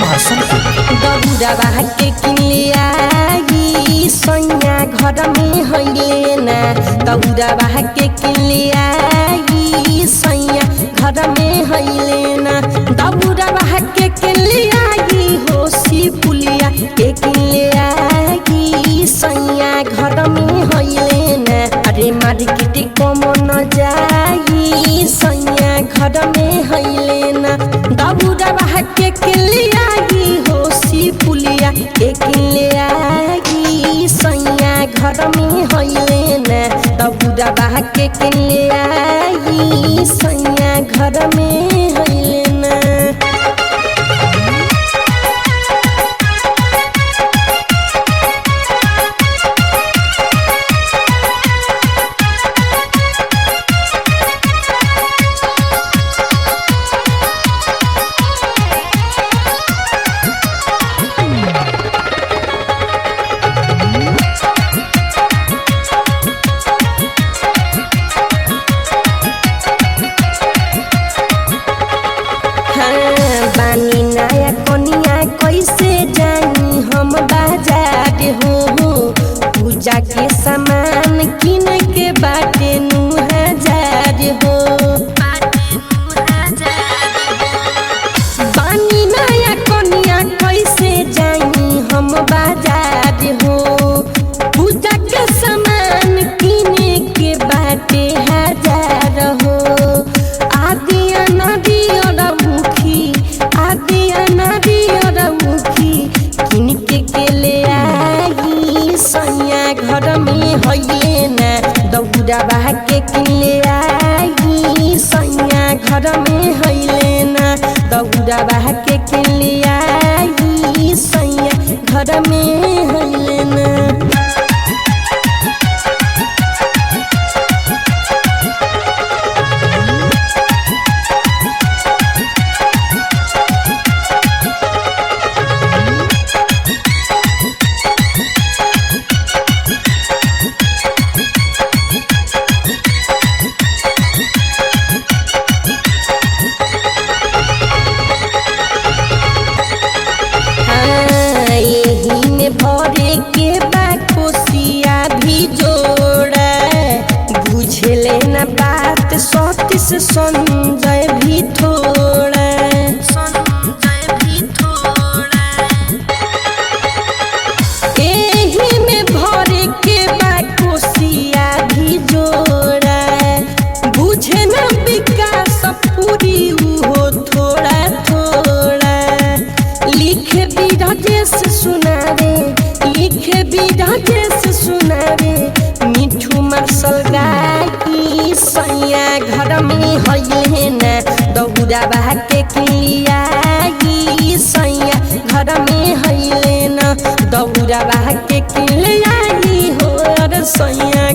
Album Hasanpur. दौड़ावा के किलियाई सैया घर में हइले ना, दौड़ावा के किलियाई सैया घर में हइले ना, दौड़ावा के किलियाई हो सी पुलिया के किलियाई सैया घर में हइले ना। अरे मार्केट कम न जाई सैया घर में हइले ना, दौड़ावा के किलियाई हो सी पुलिया के किलियाई सैया घर में हइले ना, दौड़ावा के किलियाई सैया घर में हइले ना। बानी नया कनिया कैसे जानी हम बाजार हो, पूजा के सामान किन के बाटे 9,000 हो। बानी नया कनिया कैसे जानी हम बाजार हो, पूजा के सामान किने के बाटे 1,000 हो। आदिया नदी और मुखी, आदिया नदी और मुखी किनके के ले आई सैया घर में हइले ना, दौड़ावा के किले आई सैया घर में हइले ना, दौड़ावा के किले आई सैया घर में हइले ना। यही में भरे के बा कोसिया भी जोड़ा, बुझले न बात सतीश संजय भी थोड़ा। यही में भरे के बा कोसिया भी जोड़ा, बुझे न विकास पूरी हो थोड़ा थोड़ा। लिखे बिरजेश सुनावे, लिखे बिरजेश सुनावे, मिठू मार्शल गाई सैया घर में हइले ना, दौड़ावा के किलियाई सैया घर में हइले ना, दौड़ावा के किलियाई हो सैया